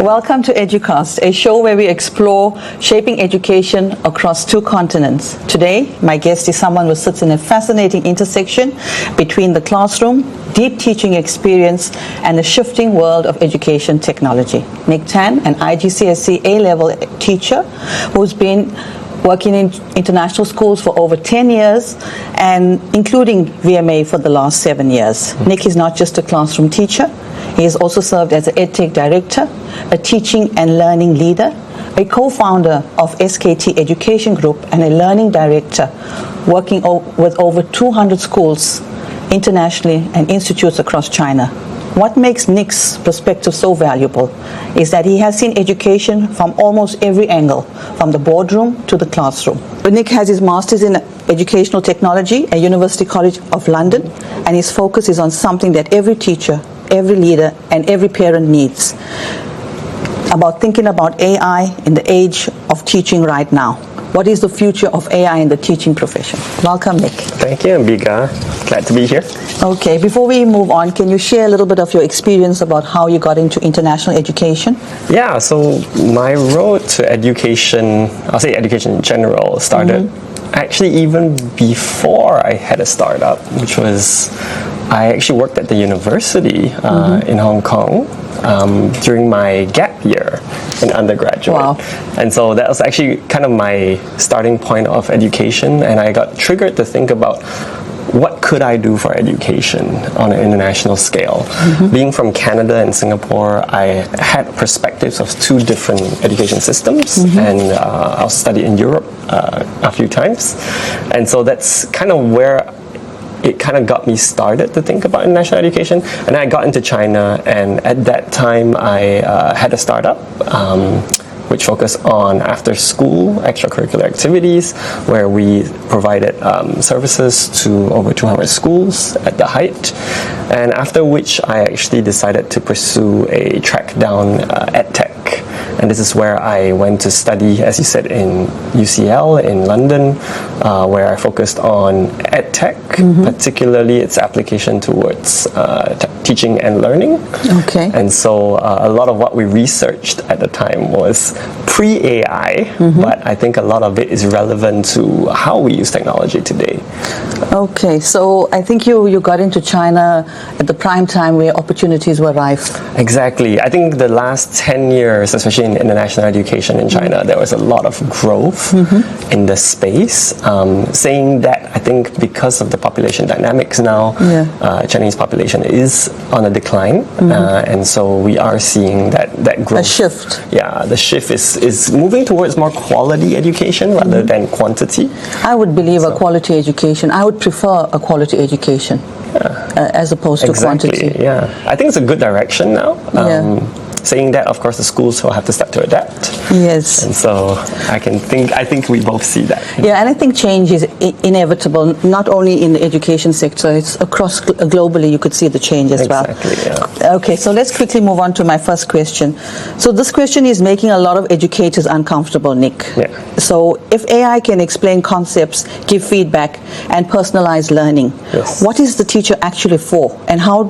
Welcome to Educast, a show where we explore shaping education across 2 continents. Today, my guest is someone who sits in a fascinating intersection between the classroom, deep teaching experience, and the shifting world of education technology. Nick Tan, an IGCSE A-level teacher who's been working in international schools for over 10 years and including VMA for the last 7 years. Nick is not just a classroom teacher. He has also served as an EdTech director, a teaching and learning leader, a co-founder of SKT Education Group, and a learning director working with over 200 schools internationally and institutes across China. What makes Nick's perspective so valuable is that he has seen education from almost every angle, from the boardroom to the classroom. Nick has his master's in educational technology at University College of London, and his focus is on something that every teacher, every leader, and every parent needs, about thinking about AI in the age of teaching right now. What is the future of AI in the teaching profession? Welcome, Nick. Thank you, Ambika. Glad to be here. Okay, before we move on, can you share a little bit of your experience about how you got into international education? Yeah, so my road to education, I'll say education in general, started actually even before I had a startup, which was I actually worked at the university in Hong Kong during my gap year in undergraduate. Wow. And so that was actually kind of my starting point of education, and I got triggered to think about what could I do for education on an international scale. Being from Canada and Singapore, I had perspectives of 2 different education systems, and I'll study in Europe a few times. And so that's kind of where it kind of got me started to think about international education. And I got into China, and at that time I had a startup which focused on after-school extracurricular activities, where we provided services to over 200 schools at the height. And after which I actually decided to pursue a track down EdTech. And this is where I went to study, as you said, in UCL in London, where I focused on EdTech, particularly its application towards teaching and learning. Okay. And so a lot of what we researched at the time was pre-AI, but I think a lot of it is relevant to how we use technology today. Okay, so I think you got into China at the prime time where opportunities were rife. Exactly. I think the last 10 years, especially in international education in China, there was a lot of growth in the space. Saying that, I think because of the population dynamics now, Chinese population is on a decline, and so we are seeing that growth. A shift. Yeah, the shift is moving towards more quality education rather than quantity. I would believe a quality education. I would prefer a quality education as opposed to quantity. Yeah, I think it's a good direction now. Saying that, of course, the schools will have to start to adapt. Yes. And so I think we both see that. Yeah, and I think change is inevitable, not only in the education sector, it's across globally you could see the change as well. Exactly, yeah. Okay, so let's quickly move on to my first question. So this question is making a lot of educators uncomfortable, Nick. Yeah. So if AI can explain concepts, give feedback, and personalize learning, what is the teacher actually for? And how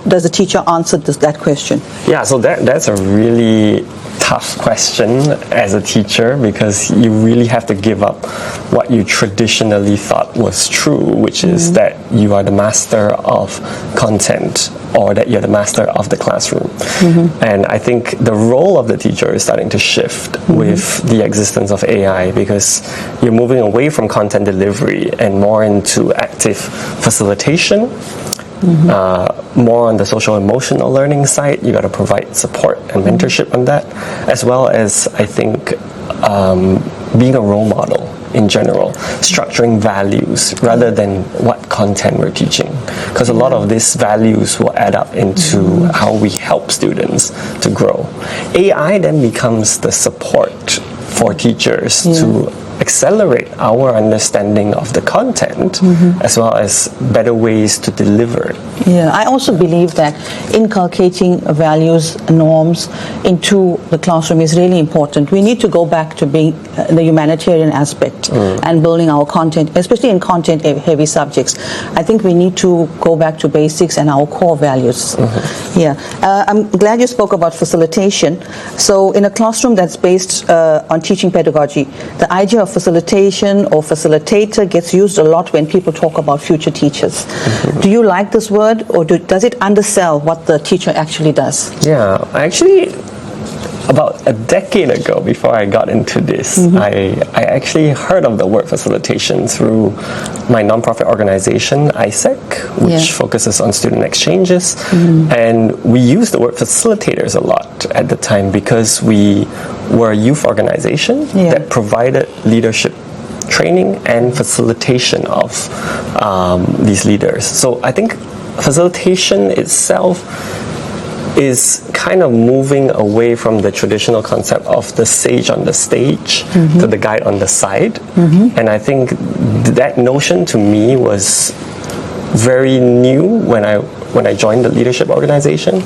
does the teacher answer that question? Yeah, so that's a really tough question as a teacher, because you really have to give up what you traditionally thought was true, which is that you are the master of content, or that you're the master of the classroom. And I think the role of the teacher is starting to shift with the existence of AI, because you're moving away from content delivery and more into active facilitation. More on the social emotional learning side, you got to provide support and mentorship on that, as well as I think being a role model in general, structuring values rather than what content we're teaching, because a lot of these values will add up into how we help students to grow. AI then becomes the support for teachers to accelerate our understanding of the content, as well as better ways to deliver it. Yeah, I also believe that inculcating values, norms into the classroom is really important. We need to go back to being the humanitarian aspect and building our content, especially in content-heavy subjects. I think we need to go back to basics and our core values. Yeah, I'm glad you spoke about facilitation. So in a classroom that's based on teaching pedagogy, the idea of facilitation or facilitator gets used a lot when people talk about future teachers. Do you like this word, or does it undersell what the teacher actually does? Yeah, actually, about a decade ago, before I got into this, I actually heard of the word facilitation through my nonprofit organization, ISEC, which focuses on student exchanges. And we used the word facilitators a lot at the time because we were a youth organization that provided leadership training and facilitation of these leaders. So I think facilitation itself is kind of moving away from the traditional concept of the sage on the stage to the guide on the side. And I think that notion to me was very new when I joined the leadership organization.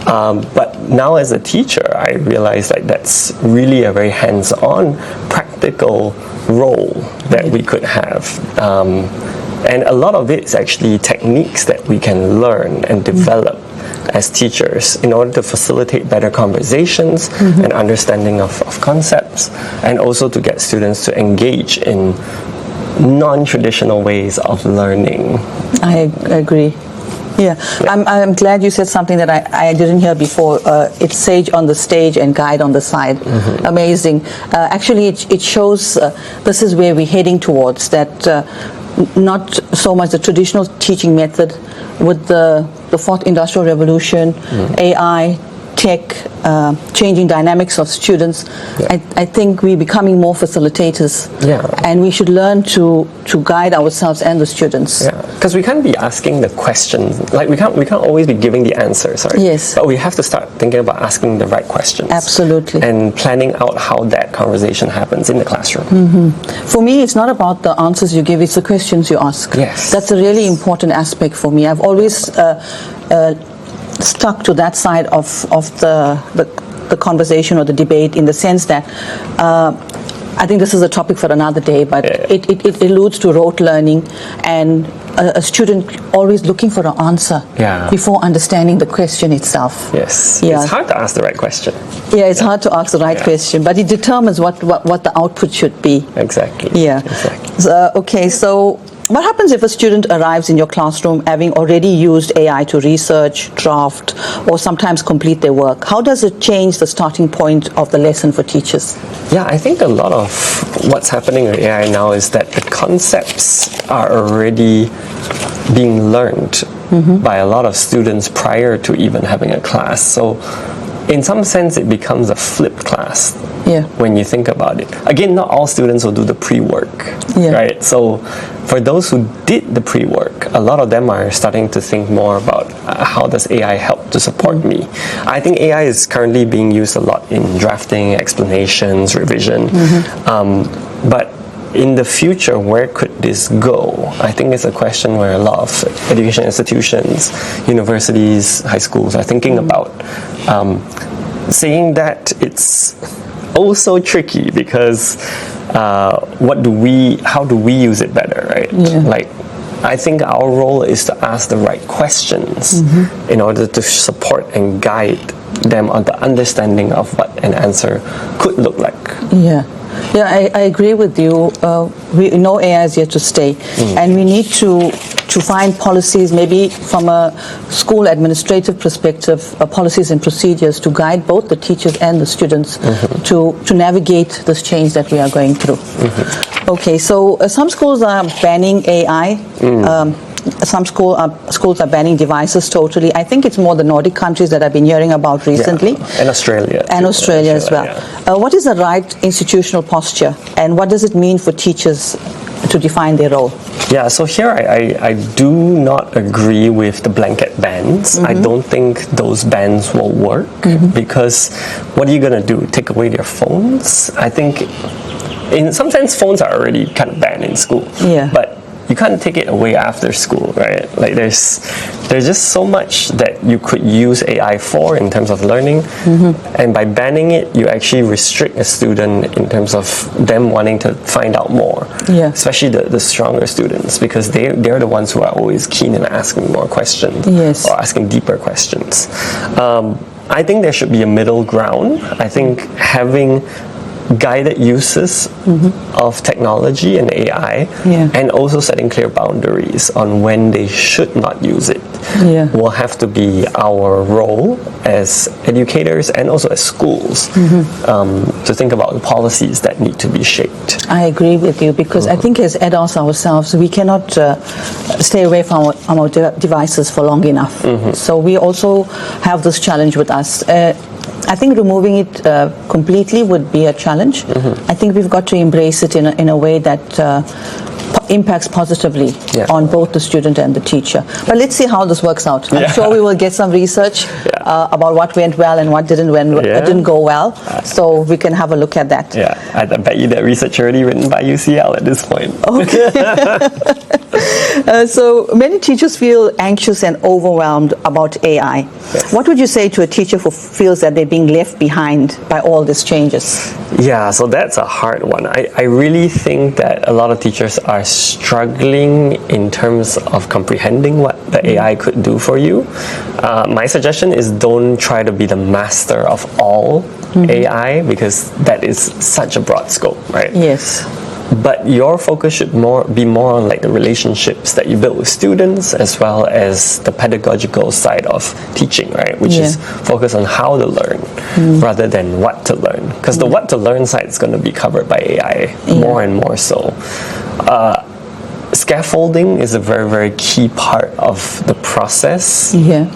But now as a teacher, I realize that that's really a very hands-on, practical role that we could have. And a lot of it is actually techniques that we can learn and develop as teachers in order to facilitate better conversations and understanding of concepts, and also to get students to engage in non-traditional ways of learning. I agree. Yeah, I'm glad you said something that I didn't hear before. It's sage on the stage and guide on the side. Amazing. Actually, it shows this is where we're heading towards, that not so much the traditional teaching method with the fourth industrial revolution, AI, tech, changing dynamics of students. I think we're becoming more facilitators, and we should learn to guide ourselves and the students. Because we can't be asking the questions, like we can't always be giving the answers, right? Yes. But we have to start thinking about asking the right questions. Absolutely. And planning out how that conversation happens in the classroom. For me, it's not about the answers you give, it's the questions you ask. Yes. That's a really important aspect for me. I've always stuck to that side of the conversation or the debate, in the sense that I think this is a topic for another day, but it alludes to rote learning and a student always looking for an answer before understanding the question itself. Yes. It's hard to ask the right question. Yeah, it's hard to ask the right question, but it determines what the output should be. Exactly. Yeah. Exactly. Okay, so what happens if a student arrives in your classroom having already used AI to research, draft, or sometimes complete their work? How does it change the starting point of the lesson for teachers? Yeah, I think a lot of what's happening with AI now is that the concepts are already being learned by a lot of students prior to even having a class. So in some sense, it becomes a flipped class when you think about it. Again, not all students will do the pre-work, right? So for those who did the pre-work, a lot of them are starting to think more about how does AI help to support me. I think AI is currently being used a lot in drafting, explanations, revision. But in the future, where could this go? I think it's a question where a lot of education institutions, universities, high schools are thinking about. Saying that, it's also tricky because how do we use it better, right? Like, I think our role is to ask the right questions in order to support and guide them on the understanding of what an answer could look like. Yeah, I agree with you. We know AI is here to stay, and we need to find policies, maybe from a school administrative perspective, policies and procedures to guide both the teachers and the students to navigate this change that we are going through. Okay, so some schools are banning AI. Some schools are banning devices totally. I think it's more the Nordic countries that I've been hearing about recently. And Australia. And Australia as well. What is the right institutional posture, and what does it mean for teachers to define their role? Yeah, so here I do not agree with the blanket bans. I don't think those bans will work because what are you going to do? Take away their phones? I think in some sense phones are already kind of banned in school. But you can't take it away after school, right? Like there's just so much that you could use AI for in terms of learning, and by banning it, you actually restrict a student in terms of them wanting to find out more. Yeah. Especially the stronger students, because they're the ones who are always keen in asking more questions, Yes. or asking deeper questions. I think there should be a middle ground. I think having guided uses of technology and AI, Yeah. and also setting clear boundaries on when they should not use it, Yeah. will have to be our role as educators and also as schools, to think about the policies that need to be shaped. I agree with you, because I think as adults ourselves, we cannot stay away from our devices for long enough. So we also have this challenge with us. I think removing it completely would be a challenge. I think we've got to embrace it in a way that impacts positively Yeah. on both the student and the teacher. But let's see how this works out. I'm Yeah. sure we will get some research about what went well and what didn't go well. So we can have a look at that. Yeah, I bet you that research already written by UCL at this point. Okay. So many teachers feel anxious and overwhelmed about AI. Yes. What would you say to a teacher who feels that they're being left behind by all these changes? Yeah, so that's a hard one. I really think that a lot of teachers are struggling in terms of comprehending what the AI could do for you. My suggestion is don't try to be the master of all AI, because that is such a broad scope, right? Yes. But your focus should be more on like the relationships that you build with students, as well as the pedagogical side of teaching, right? Which is focus on how to learn rather than what to learn. Because the what to learn side is going to be covered by AI more and more so. Scaffolding is a very, very key part of the process. Yeah.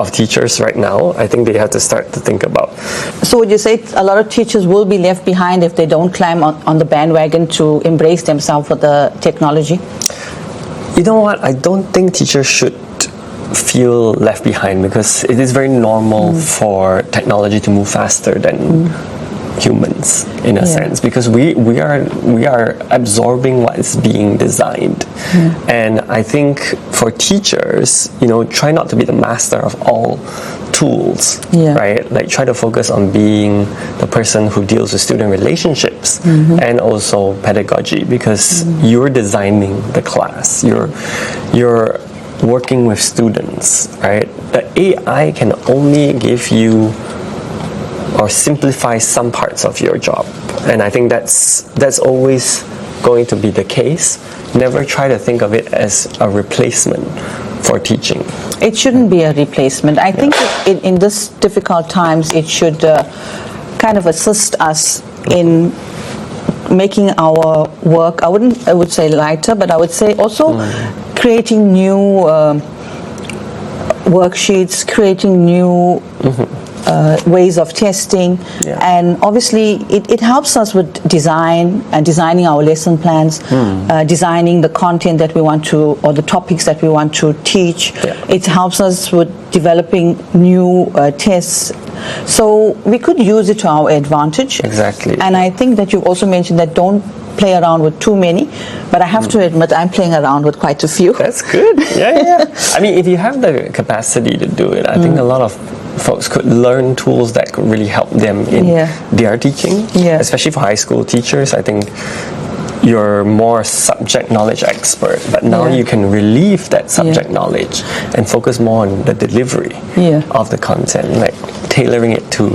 Of teachers right now. I think they have to start to think about. So would you say a lot of teachers will be left behind if they don't climb on the bandwagon to embrace themselves for the technology? You know what? I don't think teachers should feel left behind, because it is very normal for technology to move faster than humans, in a sense, because we are absorbing what is being designed. And I think for teachers, try not to be the master of all tools, right? Like try to focus on being the person who deals with student relationships and also pedagogy, because you're designing the class, you're working with students, right? The AI can only give you or simplify some parts of your job, and I think that's always going to be the case. Never try to think of it as a replacement for teaching. It shouldn't be a replacement. I think in this difficult times, it should kind of assist us in making our work, I would say lighter, but I would say also creating new worksheets, creating new ways of testing, and obviously it helps us with designing our lesson plans, designing the content that we want to, or the topics that we want to teach. It helps us with developing new tests, so we could use it to our advantage. Exactly. And I think that you've also mentioned that don't play around with too many, but I have to admit I'm playing around with quite a few. That's good. Yeah. I mean, if you have the capacity to do it, I think a lot of folks could learn tools that could really help them in their teaching, especially for high school teachers. I think you're more subject knowledge expert, but now you can relieve that subject knowledge and focus more on the delivery of the content, like tailoring it to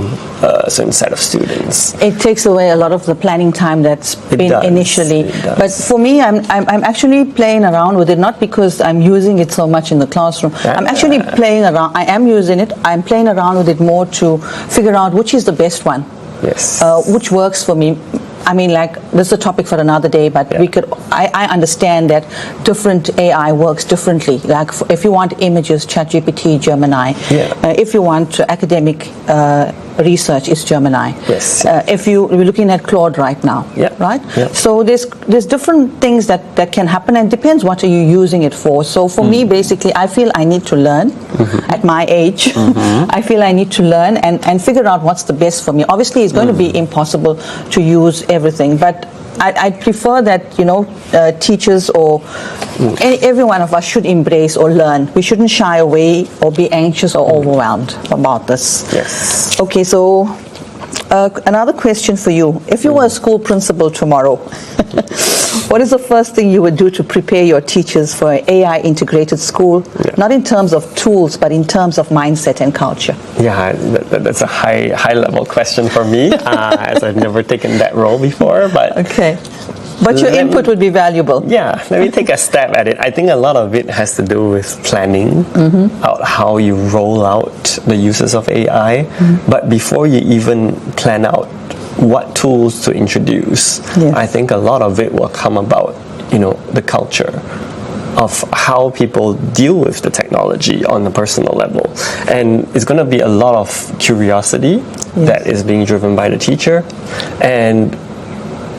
a certain set of students. It takes away a lot of the planning time that's been initially. It does. But for me, I'm actually playing around with it, not because I'm using it so much in the classroom. I'm actually playing around. I am using it. I'm playing around with it more to figure out which is the best one. Yes. Which works for me. I mean, like, this is a topic for another day, but I understand that different AI works differently. Like, if you want images, ChatGPT, Gemini. If you want academic research, it's Gemini. Yes. If we're looking at Claude right now, right? So there's different things that can happen, and it depends what are you using it for. So for me, basically, I feel I need to learn at my age. I feel I need to learn and figure out what's the best for me. Obviously, it's going to be impossible to use everything, but I'd prefer that, teachers or every one of us should embrace or learn. We shouldn't shy away or be anxious or overwhelmed about this. Yes. Okay, so another question for you. If you were a school principal tomorrow, what is the first thing you would do to prepare your teachers for an AI integrated school? Yeah. Not in terms of tools, but in terms of mindset and culture. Yeah, that's a high level question for me, as I've never taken that role before. But Okay. But your input would be valuable. yeah, let me take a stab at it. I think a lot of it has to do with planning out how you roll out the uses of AI. But before you even plan out what tools to introduce, Yes. I think a lot of it will come about, the culture of how people deal with the technology on a personal level. And it's going to be a lot of curiosity that is being driven by the teacher. And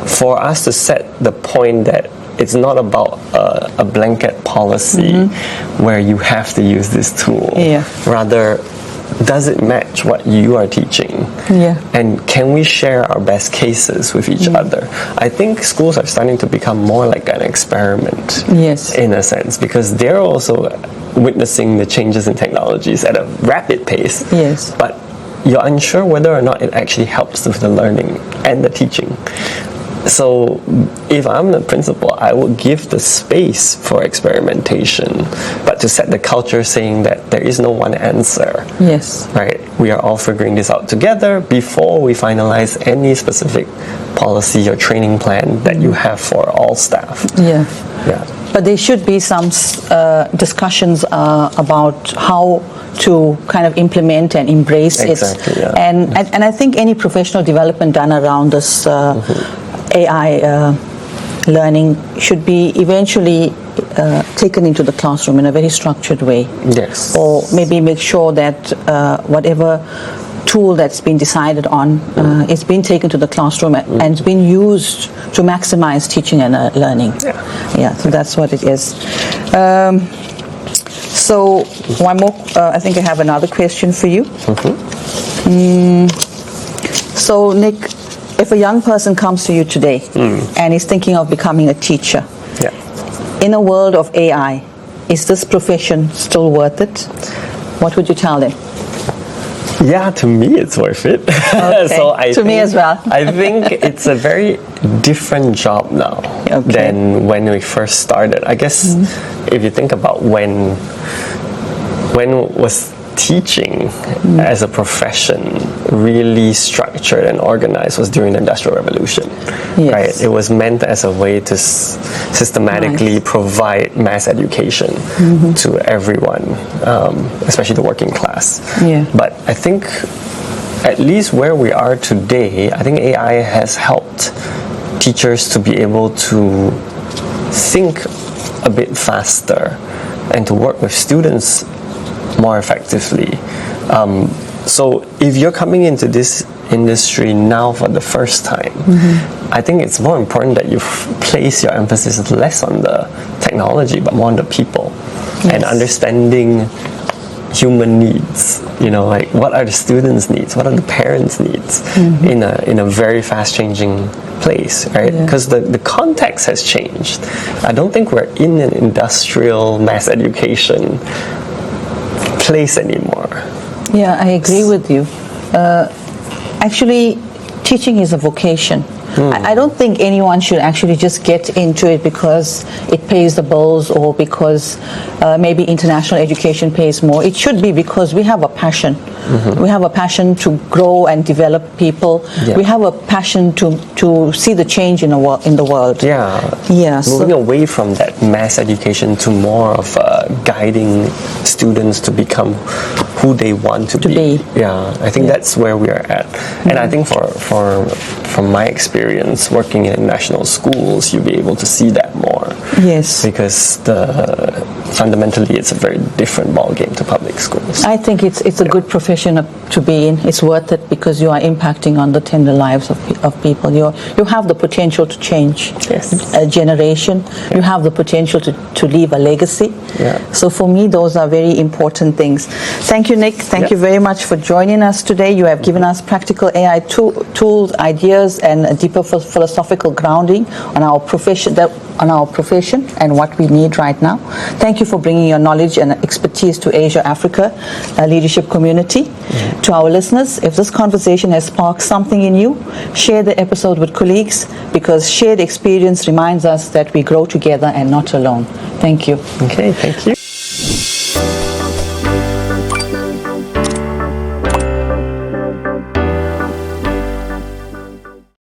for us to set the point that it's not about a blanket policy where you have to use this tool. Yeah. Rather, does it match what you are teaching? Yeah. And can we share our best cases with each other? I think schools are starting to become more like an experiment. Yes. In a sense, because they're also witnessing the changes in technologies at a rapid pace. Yes. But you're unsure whether or not it actually helps with the learning and the teaching. So if I'm the principal, I would give the space for experimentation, but to set the culture saying that there is no one answer. Yes. Right? We are all figuring this out together before we finalize any specific policy or training plan that you have for all staff. Yeah. Yeah. But there should be some discussions about how to kind of implement and embrace Exactly, it. yeah. And I think any professional development done around this AI learning should be eventually taken into the classroom in a very structured way. Yes. Or maybe make sure that whatever tool that's been decided on is being taken to the classroom and it's been used to maximize teaching and learning. Yeah, so that's what it is. So one more, I think I have another question for you. So Nick, if a young person comes to you today and is thinking of becoming a teacher, in a world of AI, is this profession still worth it? What would you tell them? Yeah, to me it's worth it. Okay. So To me as well. I think it's a very different job now than when we first started. I guess if you think about when was teaching as a profession really structured and organized was during the Industrial Revolution. Yes. Right? It was meant as a way to systematically provide mass education to everyone, especially the working class. Yeah. But I think at least where we are today, I think AI has helped teachers to be able to think a bit faster and to work with students more effectively. So if you're coming into this industry now for the first time, I think it's more important that you place your emphasis less on the technology but more on the people and understanding human needs. Like what are the students' needs? What are the parents' needs in a very fast changing place, right? Because the context has changed. I don't think we're in an industrial mass education place anymore. Yeah, I agree with you. Actually, teaching is a vocation. I don't think anyone should actually just get into it because it pays the bills or because maybe international education pays more. It should be because we have a passion. We have a passion to grow and develop people. We have a passion to see the change in the world. Yeah. Moving away from that mass education to more of guiding students to become who they want to be. Yeah, I think that's where we are at. And I think from my experience working in national schools, you'll be able to see that more. Yes. Because fundamentally it's a very different ballgame to public schools. I think it's a good profession to be in. It's worth it because you are impacting on the tender lives of people. You have the potential to change Yes. a generation. You have the potential to leave a legacy. Yeah. So for me, those are very important things. Thank you, Nick. Thank you very much for joining us today. You have given us practical AI tools, ideas, and a deeper philosophical grounding on our profession and what we need right now. Thank you for bringing your knowledge and expertise to Asia Africa leadership community. To our listeners, if this conversation has sparked something in you, share the episode with colleagues, because shared experience reminds us that we grow together and not alone. Thank you. Okay, thank you.